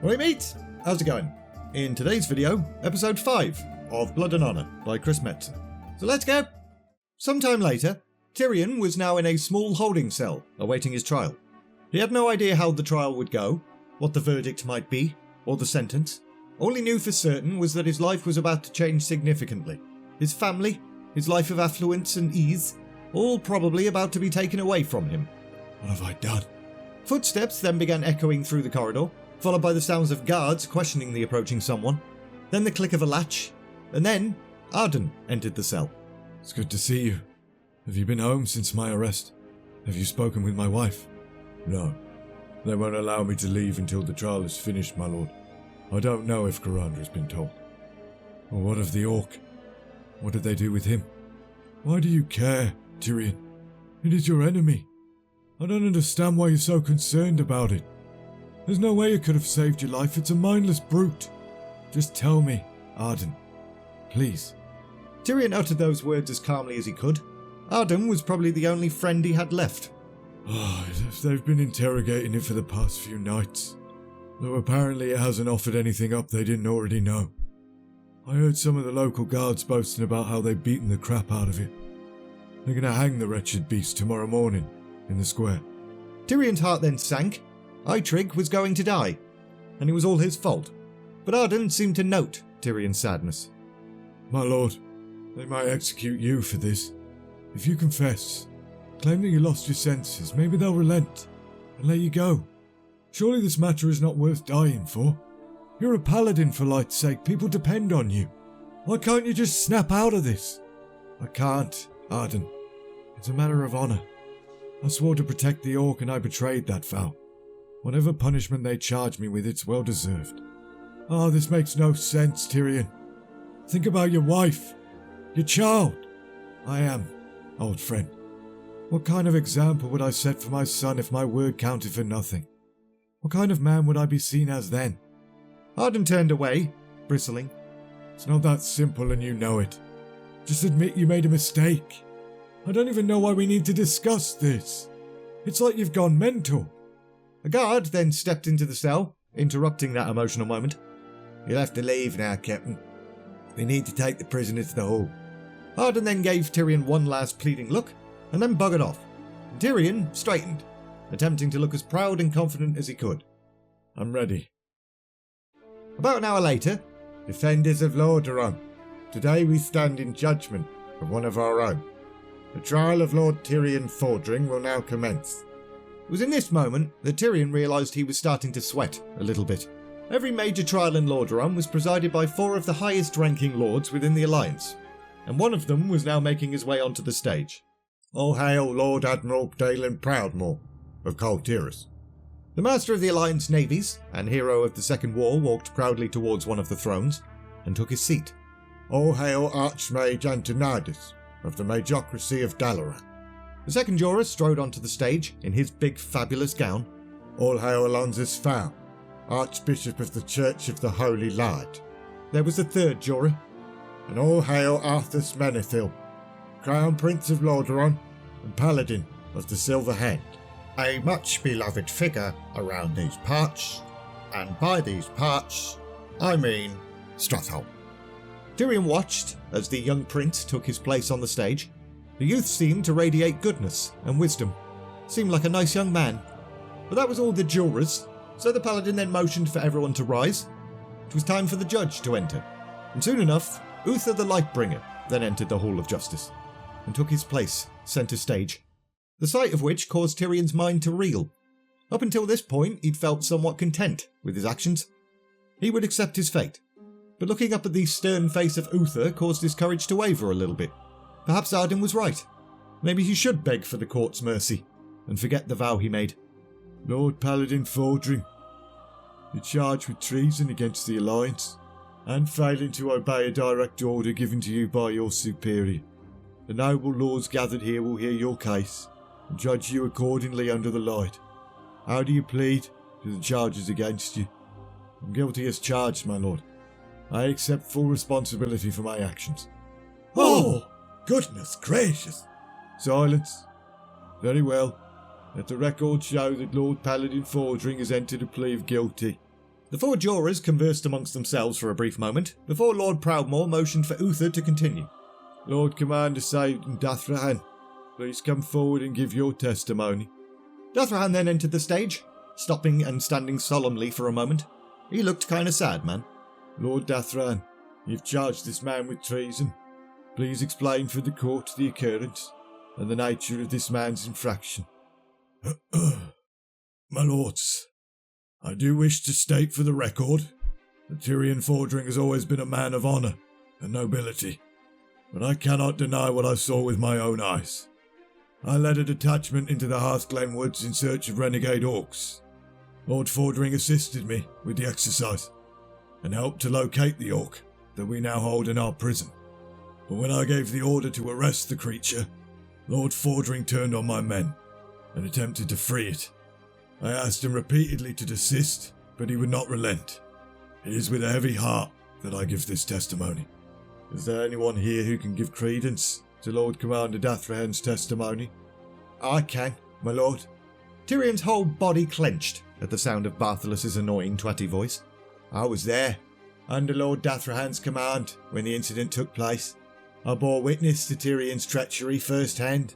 Alright mates, how's it going? In today's video, episode 5 of Blood and Honour by Chris Metzen. So let's go! Sometime later, Tirion was now in a small holding cell, awaiting his trial. He had no idea how the trial would go, what the verdict might be, or the sentence. All he knew for certain was that his life was about to change significantly. His family, his life of affluence and ease, all probably about to be taken away from him. What have I done? Footsteps then began echoing through the corridor, followed by the sounds of guards questioning the approaching someone, then the click of a latch, and then Arden entered the cell. It's good to see you. Have you been home since my arrest? Have you spoken with my wife? No. They won't allow me to leave until the trial is finished, my lord. I don't know if Karandra has been told. Or what of the Orc? What did they do with him? Why do you care, Tirion? It is your enemy. I don't understand why you're so concerned about it. There's no way it could have saved your life. It's a mindless brute. Just tell me, Arden. Please. Tirion uttered those words as calmly as he could. Arden was probably the only friend he had left. If they've been interrogating it for the past few nights. Though apparently it hasn't offered anything up they didn't already know. I heard some of the local guards boasting about how they've beaten the crap out of it. They're going to hang the wretched beast tomorrow morning in the square. Tyrion's heart then sank. Eitrigg was going to die, and it was all his fault. But Arden seemed to note Tyrion's sadness. My lord, they might execute you for this. If you confess, claim that you lost your senses, maybe they'll relent and let you go. Surely this matter is not worth dying for. You're a paladin, for light's sake. People depend on you. Why can't you just snap out of this? I can't, Arden. It's a matter of honour. I swore to protect the Orc and I betrayed that vow. Whatever punishment they charge me with, it's well deserved. This makes no sense, Tirion. Think about your wife, your child. I am, old friend. What kind of example would I set for my son if my word counted for nothing? What kind of man would I be seen as then? Arden turned away, bristling. It's not that simple and you know it. Just admit you made a mistake. I don't even know why we need to discuss this. It's like you've gone mental. A guard then stepped into the cell, interrupting that emotional moment. You'll have to leave now, Captain. We need to take the prisoner to the hall. Arden then gave Tirion one last pleading look, and then buggered off. Tirion straightened, attempting to look as proud and confident as he could. I'm ready. About an hour later, Defenders of Lordaeron, today we stand in judgment of one of our own. The trial of Lord Tirion Fordring will now commence. It was in this moment that Tirion realised he was starting to sweat a little bit. Every major trial in Lordaeron was presided by 4 of the highest-ranking lords within the Alliance, and one of them was now making his way onto the stage. All hail Lord Admiral Dalen Proudmoore of Coltyrus. The Master of the Alliance Navies and hero of the Second War walked proudly towards one of the thrones and took his seat. All hail Archmage Antonidas of the Majocracy of Dalaran. The second juror strode onto the stage in his big fabulous gown. All hail Alonzus Fowl, Archbishop of the Church of the Holy Light. There was a third juror. And all hail Arthas Menethil, Crown Prince of Lordaeron and Paladin of the Silver Hand. A much beloved figure around these parts, and by these parts, I mean Strathholm. Tirion watched as the young prince took his place on the stage. The youth seemed to radiate goodness and wisdom. Seemed like a nice young man. But that was all the jurors, so the paladin then motioned for everyone to rise. It was time for the judge to enter, and soon enough, Uther the Lightbringer then entered the Hall of Justice, and took his place centre stage, the sight of which caused Tyrion's mind to reel. Up until this point, he'd felt somewhat content with his actions. He would accept his fate, but looking up at the stern face of Uther caused his courage to waver a little bit. Perhaps Arden was right. Maybe he should beg for the court's mercy, and forget the vow he made. Lord Paladin Fordring, you're charged with treason against the Alliance, and failing to obey a direct order given to you by your superior. The noble lords gathered here will hear your case, and judge you accordingly under the light. How do you plead to the charges against you? I'm guilty as charged, my lord. I accept full responsibility for my actions. Oh, goodness gracious! Silence. Very well. Let the record show that Lord Paladin Fordring has entered a plea of guilty. The four jurors conversed amongst themselves for a brief moment, before Lord Proudmoore motioned for Uther to continue. Lord Commander Said and Dathrahan, please come forward and give your testimony. Dathrahan then entered the stage, stopping and standing solemnly for a moment. He looked kind of sad, man. Lord Dathrahan, you've charged this man with treason. Please explain for the court the occurrence and the nature of this man's infraction. My lords, I do wish to state for the record that Tirion Fordring has always been a man of honour and nobility, but I cannot deny what I saw with my own eyes. I led a detachment into the Hearthglen woods in search of renegade orcs. Lord Fordring assisted me with the exercise and helped to locate the orc that we now hold in our prison. But when I gave the order to arrest the creature, Lord Fordring turned on my men and attempted to free it. I asked him repeatedly to desist, but he would not relent. It is with a heavy heart that I give this testimony. Is there anyone here who can give credence to Lord Commander Dathrahan's testimony? I can, my lord. Tyrion's whole body clenched at the sound of Bartholus's annoying twatty voice. I was there, under Lord Dathrahan's command, when the incident took place. I bore witness to Tyrion's treachery firsthand.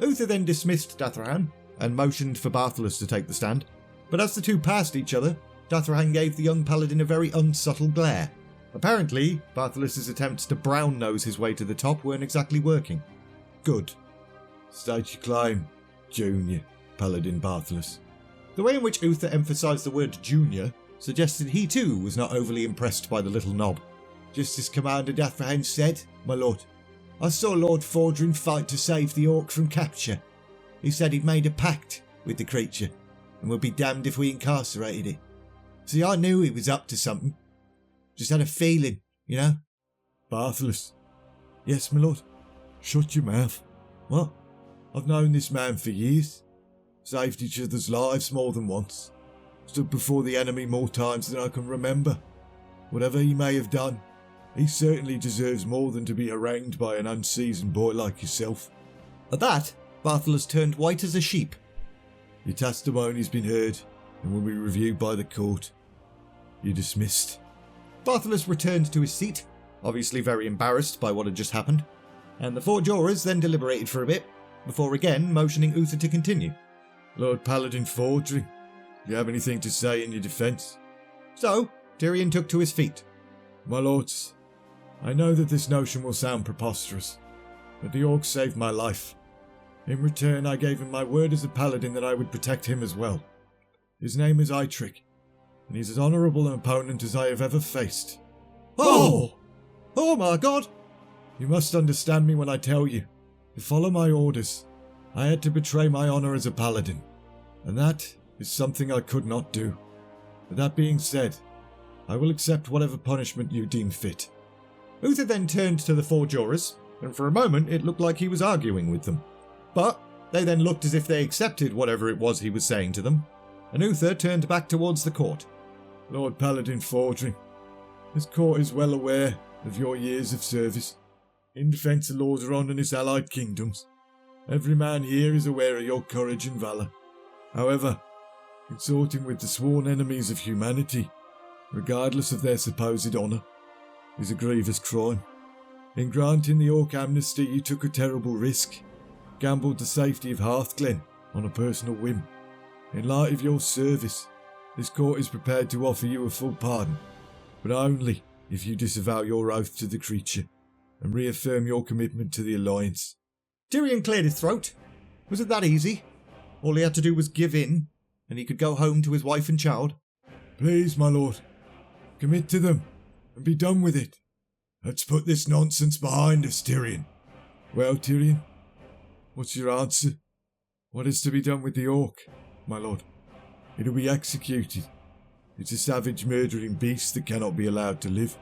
Uther then dismissed Dathrahan and motioned for Bartholus to take the stand, but as the two passed each other, Dathrahan gave the young paladin a very unsubtle glare. Apparently, Bartholus's attempts to brown-nose his way to the top weren't exactly working. Good. State your claim, Junior Paladin Bartholus. The way in which Uther emphasised the word junior suggested he too was not overly impressed by the little knob. Just as Commander Dathrahan said, my lord. I saw Lord Fordring fight to save the orc from capture. He said he'd made a pact with the creature and would be damned if we incarcerated it. See, I knew he was up to something. Just had a feeling, you know. Bartholus. Yes, my lord. Shut your mouth. What? I've known this man for years. Saved each other's lives more than once. Stood before the enemy more times than I can remember. Whatever he may have done, he certainly deserves more than to be harangued by an unseasoned boy like yourself. At that, Bartholus turned white as a sheep. Your testimony's been heard and will be reviewed by the court. You're dismissed. Bartholus returned to his seat, obviously very embarrassed by what had just happened, and the four jurors then deliberated for a bit, before again motioning Uther to continue. Lord Paladin Fordring, do you have anything to say in your defence? So, Tirion took to his feet. My lords, I know that this notion will sound preposterous, but the orc saved my life. In return, I gave him my word as a paladin that I would protect him as well. His name is Eitrigg, and he's as honourable an opponent as I have ever faced. Oh! Oh my god! You must understand me when I tell you, to follow my orders, I had to betray my honour as a paladin, and that is something I could not do. But that being said, I will accept whatever punishment you deem fit. Uther then turned to the four jurors, and for a moment it looked like he was arguing with them. But they then looked as if they accepted whatever it was he was saying to them, and Uther turned back towards the court. Lord Paladin Fordring, this court is well aware of your years of service in defence of Lordaeron and its allied kingdoms. Every man here is aware of your courage and valour. However, consorting with the sworn enemies of humanity, regardless of their supposed honour, is a grievous crime. In granting the orc amnesty, you took a terrible risk, gambled the safety of Hearthglen on a personal whim. In light of your service, this court is prepared to offer you a full pardon, but only if you disavow your oath to the creature and reaffirm your commitment to the Alliance. Tirion cleared his throat. Was it that easy? All he had to do was give in, and he could go home to his wife and child. Please, my lord, commit to them and be done with it. Let's put this nonsense behind us, Tirion. Well, Tirion, what's your answer? What is to be done with the orc, my lord? It'll be executed. It's a savage murdering beast that cannot be allowed to live.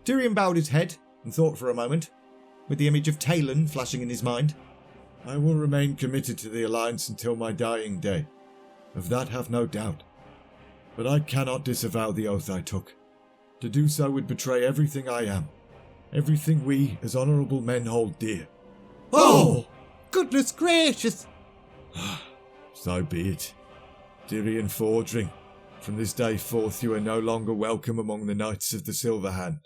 Tirion bowed his head and thought for a moment, with the image of Talon flashing in his mind. I will remain committed to the Alliance until my dying day. Of that have no doubt. But I cannot disavow the oath I took. To do so would betray everything I am. Everything we, as honourable men, hold dear. Oh! Goodness gracious! So be it. Tirion Fordring, From this day forth you are no longer welcome among the Knights of the Silver Hand.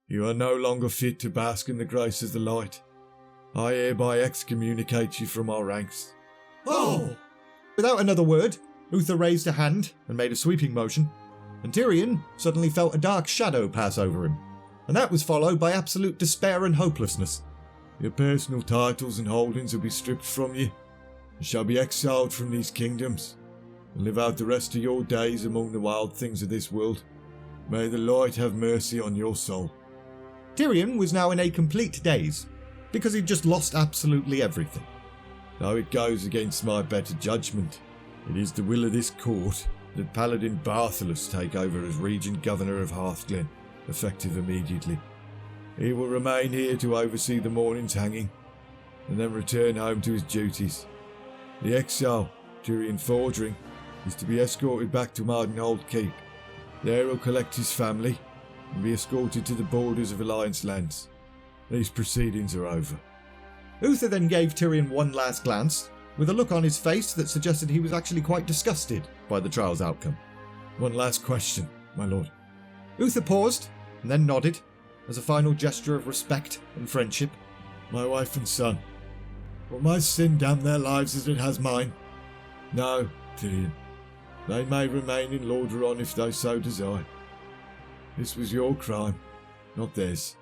You are no longer fit to bask in the grace of the light. I hereby excommunicate you from our ranks. Oh! Without another word, Uther raised a hand and made a sweeping motion, and Tirion suddenly felt a dark shadow pass over him, and that was followed by absolute despair and hopelessness. Your personal titles and holdings will be stripped from you. You shall be exiled from these kingdoms, and live out the rest of your days among the wild things of this world. May the light have mercy on your soul. Tirion was now in a complete daze, because he'd just lost absolutely everything. Though it goes against my better judgment, it is the will of this court that Paladin Bartholus take over as Regent Governor of Hearthglen, effective immediately. He will remain here to oversee the morning's hanging, and then return home to his duties. The exile, Tirion Fordring, is to be escorted back to Mardenhold Keep. There he'll collect his family and be escorted to the borders of Alliance lands. These proceedings are over. Uther then gave Tirion one last glance, with a look on his face that suggested he was actually quite disgusted by the trial's outcome. One last question, my lord. Uther paused, and then nodded, as a final gesture of respect and friendship. My wife and son, will my sin damn their lives as it has mine? No, Tirion. They may remain in Lordaeron if they so desire. This was your crime, not theirs.